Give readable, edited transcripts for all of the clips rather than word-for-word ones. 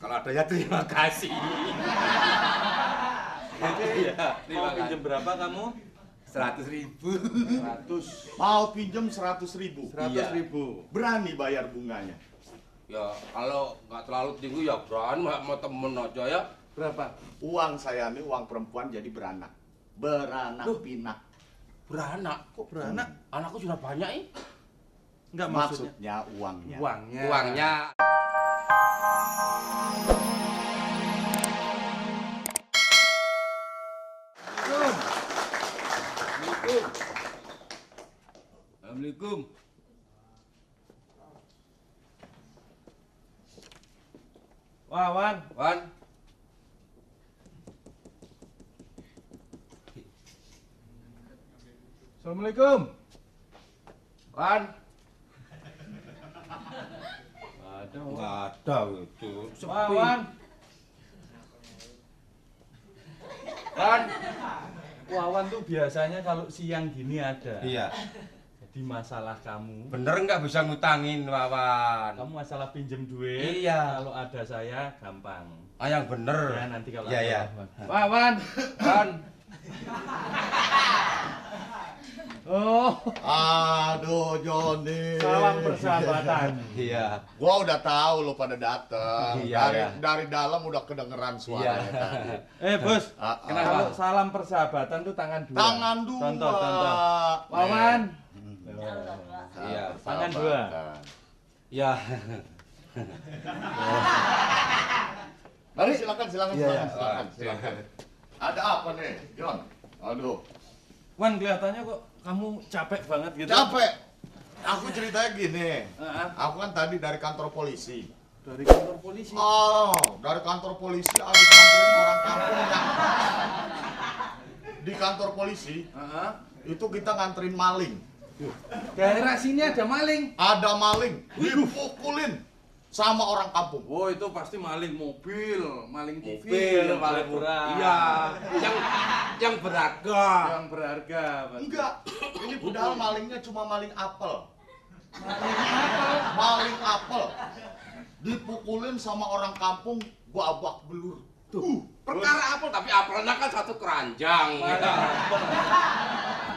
Kalau ada ya terima kasih. Iya, mau pinjam berapa kamu? 100.000. 100. Mau pinjem 100.000. 100.000. Berani bayar bunganya? Ya kalau nggak terlalu tinggi ya berani mau temen aja ya. Berapa? Uang saya ini uang perempuan jadi beranak. Beranak Loh. pinak. Beranak. Kok beranak? Anakku sudah banyak ini. Enggak maksudnya. Maksudnya uangnya. Uangnya. Uangnya. Assalamualaikum. Wah, Wan. Wan. Assalamualaikum. Wan. Ada, Nggak ada itu. Wah, Sepi. Wan. Wan. Wawan tuh biasanya kalau siang gini ada. Iya. Jadi masalah kamu. Bener nggak bisa ngutangin, Wawan? Kamu masalah pinjem duit. Iya. Kalau ada saya gampang. Ah, yang bener. Ya nanti kalau Iya, ada iya. Wawan. Wah, Wan. Wan. Oh, Aduh, Joni. salam persahabatan. Iya. Gua udah tahu lo pada dateng. Iya, dari, iya. dari dalam udah kedengeran suaranya Iya. tadi. Bos. Kenapa? Kalau salam persahabatan tuh tangan dua. Tangan dua. Contoh, contoh. Wawan. Iya. Tangan dua. Iya. Mari silakan, silakan, Iya, iya. silakan, silakan. Ada apa nih, Jon? Aduh, Wan, kelihatannya kok kamu capek banget gitu. capek. Aku ceritanya gini. Heeh. Aku kan tadi dari kantor polisi. Dari kantor polisi. Oh, dari kantor polisi habis nganterin orang kampung yang di kantor polisi Heeh. itu kita nganterin maling. Daerah sini ada maling. Ada maling dipukulin sama orang kampung. Oh, itu pasti maling mobil, maling TV, Mobil paling murah. Iya. Yang berharga. Yang berharga. pasti. Enggak, ini padahal malingnya cuma maling apel. Maling apel. Dipukulin sama orang kampung babak belur. Perkara apel tapi apelnya kan satu keranjang.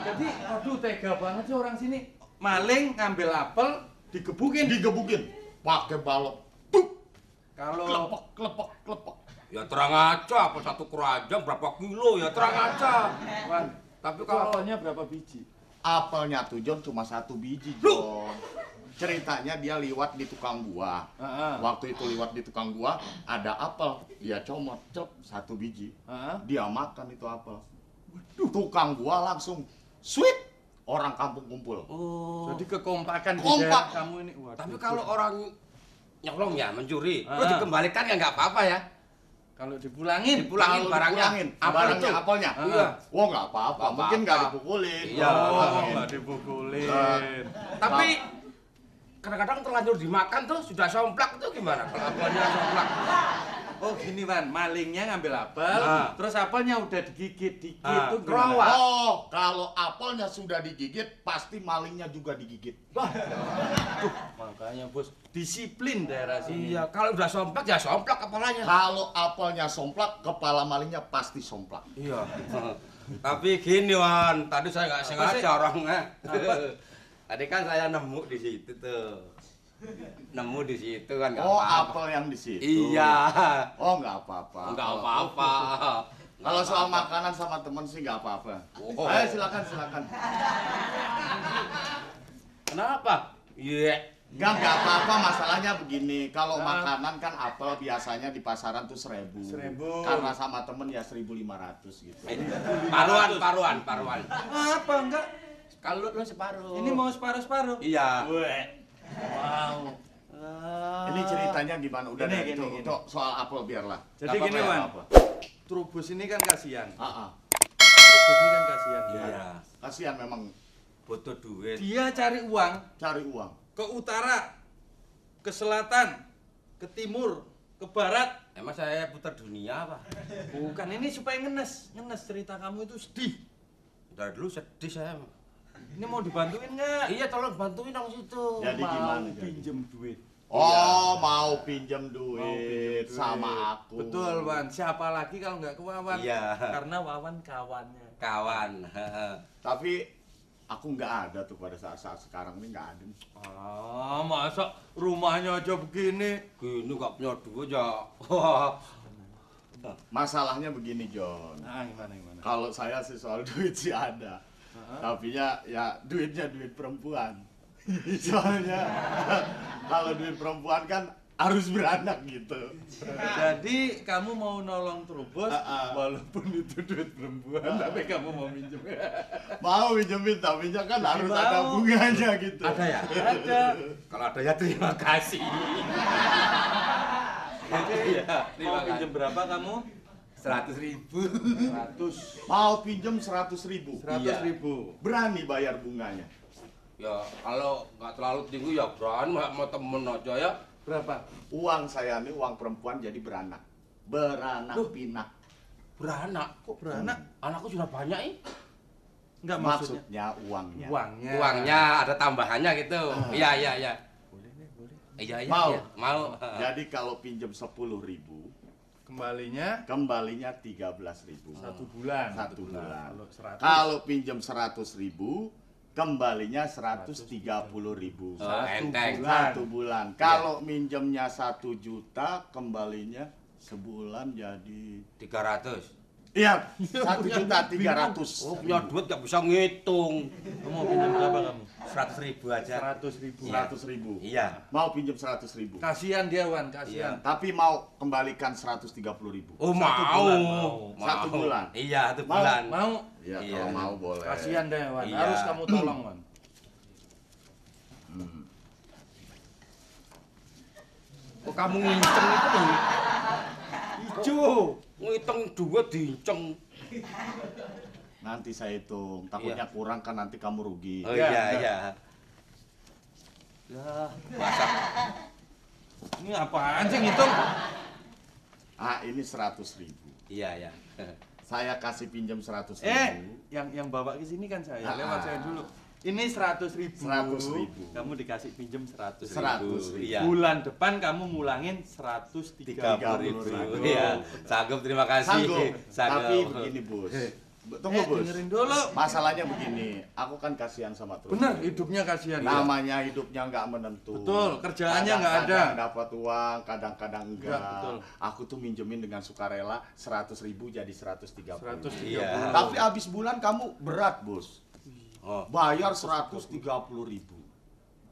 Jadi, aduh tega banget sih orang sini. Maling ngambil apel, digebukin. Digebukin pakai balok. Tuk, Kalau klepek, klepek, klepek. Ya terang aja apel satu keranjang berapa kilo ya terang aja. Wan, Tapi itu kalau apelnya berapa biji? Apelnya tuh Jon cuma 1 biji, Jon. Ceritanya dia liwat di tukang buah. Heeh. Waktu itu liwat di tukang buah, ada apel. Dia comot, cep, 1 biji. Heeh. Dia makan itu apel. Tukang buah langsung sweet. Orang kampung kumpul. oh. Jadi kekompakan di Kompak. daerah kamu ini. Waduh, Tapi kalau orang nyolong ya mencuri, Ah. terus dikembalikan ya nggak apa-apa ya. kalau dipulangin, Dipulangin Kalau barangnya. dipulangin, Apel barangnya, itu. apelnya. Iya. Wah, nggak apa-apa. Nggak Mungkin apa-apa. nggak dipukulin. Iya. Oh, Mungkin. nggak dipukulin. Tapi kadang-kadang terlanjur dimakan tuh sudah somplak itu gimana? Kalau apelnya somplak. Oh gini Wan, malingnya ngambil apel, Ah. terus apelnya udah digigit dikit Ah, tuh kerawat. gimana? Oh, kalau apelnya sudah digigit, pasti malingnya juga digigit. Makanya bos, disiplin daerah sini. Iya, kalau udah somplak ya somplak apelnya. Kalau apelnya somplak, kepala malingnya pasti somplak. Iya. Tapi gini Wan, tadi saya nggak Apa sih? sengaja orangnya. Apa? Tadi kan saya nemu di situ tuh. Nemu di situ kan nggak Oh, apa-apa. apel yang di situ. Iya. Oh, nggak apa-apa. Nggak apa-apa. Kalau soal makanan sama temen sih nggak apa-apa. Oh. Ayo silakan, silakan. Kenapa? Iya. Nggak apa-apa, masalahnya begini. Kalau Ah. makanan kan apel biasanya di pasaran tuh 1.000. 1.000. Karena sama temen ya 1.500 gitu. Paruan. Apa enggak? Kalau lu separuh. Ini mau separuh-separuh. Iya. Wow. Ini ceritanya gimana? Udah Gini, deh, gini, itu, gini. itu soal apel biarlah. Jadi Nggak gini apa-apa ya, Wan, apa. Trubus ini kan kasihan. Ah, ah. Trubus ini kan kasihan. Iya. Kasihan memang Butuh duit. Dia cari uang cari uang. ke utara, ke selatan, ke timur, ke barat. Emang saya putar dunia apa? Bukan, ini supaya ngenes cerita kamu itu sedih. Dari dulu sedih saya. Ini mau dibantuin nggak? Iya, tolong bantuin dong situ. Jadi Mau gimana? Jadi? pinjem duit. Oh, mau pinjam duit sama aku. Betul, Wan. Siapa lagi kalau nggak ke Wawan? Iya. Karena Wawan kawannya. Kawan. Tapi aku nggak ada tuh pada saat sekarang ini nggak ada. Ah, masa rumahnya aja begini? Gini nggak punya duit ya. Masalahnya begini, John. Nah, gimana? Kalau saya sih soal duit sih ada. Tapi ya duitnya duit perempuan. Soalnya kalau duit perempuan kan harus beranak gitu. Jadi kamu mau nolong terus, walaupun itu duit perempuan, tapi kamu mau minjem. Mau minjemin tapi kan harus Mau. ada bunganya gitu. Ada ya? Ada. Kalau ada ya terima kasih. Mau pinjem berapa kamu? 100.000. 100. Mau pinjem 100.000. 100.000. Berani bayar bunganya. Ya kalau nggak terlalu tinggi ya berani mau temen aja ya. Berapa? Uang saya nih uang perempuan jadi beranak. Beranak pinak. Beranak. Kok beranak? Anakku sudah banyak ini. Enggak maksudnya. Maksudnya uangnya. Uangnya. Uangnya ada tambahannya gitu. Iya. Boleh nih, boleh. Iya. Mau? Iya. Mau. Jadi kalau pinjem 10.000, Kembalinya kembalinya 13.000. 1 bulan. 1 bulan. Kalau 100. Kalau pinjem 100.000, kembalinya 130.000. Oh, enteng. bulan. 1 bulan. Kalau minjemnya 1 juta, kembalinya sebulan jadi 300. iya 1.300.000. Oh, punya duit nggak bisa ngitung. Kamu mau pinjam berapa kamu? 100.000 aja. 100.000. 100.000. Iya. Mau pinjem 100.000. Kasihan dia, Wan, kasihan. Tapi mau kembalikan 130.000. Oh, Satu mau. bulan, Mau. 1 bulan. Iya, 1 Mau. bulan. Mau? Iya, Iya. kalau mau boleh. Kasihan deh, Wan. Iya. Harus kamu tolong, Wan. Hmm. Kok kamu nginceng itu? Ijo. Ngitung duit diinceng. Nanti saya hitung. Takutnya kurang kan nanti kamu rugi. Oh Iya, iya, iya. iya. Ya, masa Ini apaan sih ngitung? Ah, ini 100.000. iya, iya. Saya kasih pinjam 100.000. Yang bawa ke sini kan saya. Ah. Lewat saya dulu. Ini 100.000. 100.000. Kamu dikasih pinjam 100.000. 100.000. Iya. Bulan depan kamu mulangin 130.000. 30.000. Iya. Sanggup, terima kasih. Sanggup. Tapi begini, Bos. Tunggu, Bos. Dengerin dulu. Masalahnya begini, aku kan kasihan sama terus. Bener, hidupnya kasihan. Namanya hidupnya nggak menentu. Betul, kerjaannya nggak ada. Kadang-kadang dapat uang, kadang-kadang enggak. Enggak, betul. Aku tuh minjemin dengan sukarela 100.000 jadi 130. 130. Iya. Tapi habis bulan kamu berat, Bos. Oh, Bayar 130.000.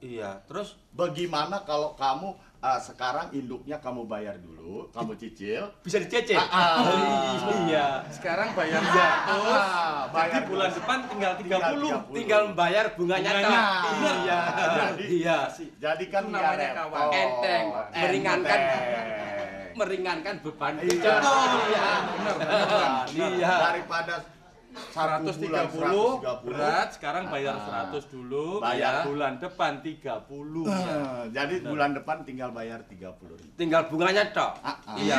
iya. Terus Bagaimana kalau kamu sekarang induknya kamu bayar dulu, kamu cicil. bisa dicecil. Iya, sekarang bayar Iya. 100. Bayar Jadi bulan depan tinggal 30. Tinggal bayar bunganya Bunganya. toh. Bener. Iya. Jadi- Iya. Jadi kan Itu nggak namanya repot. kawan. Enteng, meringankan. Enteng. Meringankan beban Iya. kita. Iya. Bener. Iya. Daripada 130 130 berat, sekarang bayar 100 dulu, Bayar. bulan depan 30. Jadi bulan depan tinggal bayar 30.000. Tinggal bunganya toh. Iya,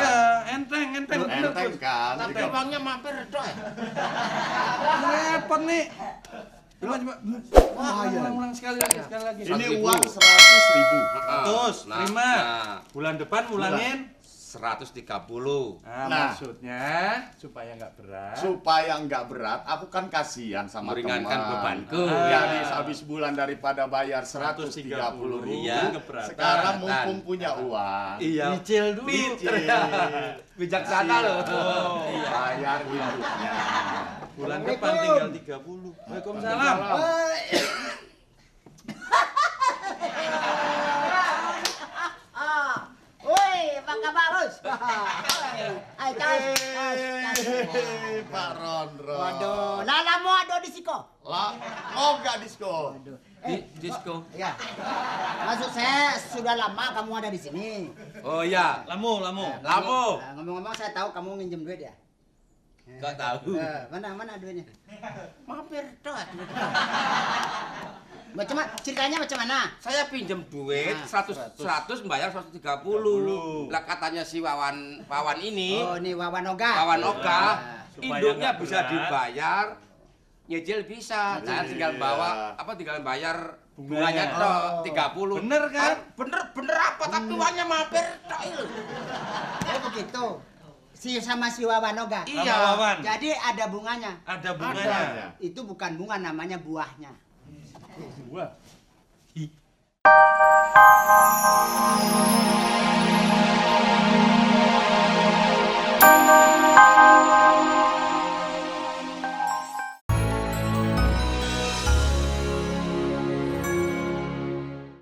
enteng bener. Enteng Bos. kan? Tapi uangnya mampir toh. Repot nih. Coba. Wah, iya. Ulang sekali lagi. Ini 100.000. uang 100.000. Terus, Nah, terima. nah. Bulan depan mulangin. 130. Nah. Maksudnya supaya nggak berat. Supaya nggak berat, aku kan kasihan sama Meringankan teman. bebanku. Jadi habis bulan daripada bayar 130.000. Iya. keberatan. Sekarang mumpung punya uang. Iya. Nyicil dulu. Cicil. Bijaksana loh. Iya. Bayar hidupnya. Bulan depan tinggal 30. Waalaikumsalam. Woi, apa kabar, Bos? Hai, Cas. Pak Rondro. Waduh, lala mau ada di siko. Lah, oh nggak diskon. Waduh. Disco. Ya. Maksud saya sudah lama kamu ada di sini. Oh iya. Lamu. Lamu. Ngomong-ngomong saya tahu kamu minjem duit ya. Enggak tahu. Mana duitnya? Mampir toh. Ceritanya macam mana? Saya pinjem duit Nah, 100 membayar 130. Lah katanya si Wawan ini, Oh, ini Wawan Oga. Wawan Oga, Supaya induknya nggak bisa berat. dibayar, nyicil bisa. Saya tinggal Iya. bawa tinggal bayar Bunganya tok 30. Bener kan? Bener apa tapi uangnya mampir tok itu. Oh begitu. Si sama si Wawanoga. Iya. Wawan. Jadi ada bunganya. Ada bunganya. Ada. Itu bukan bunga, namanya buahnya. Buah.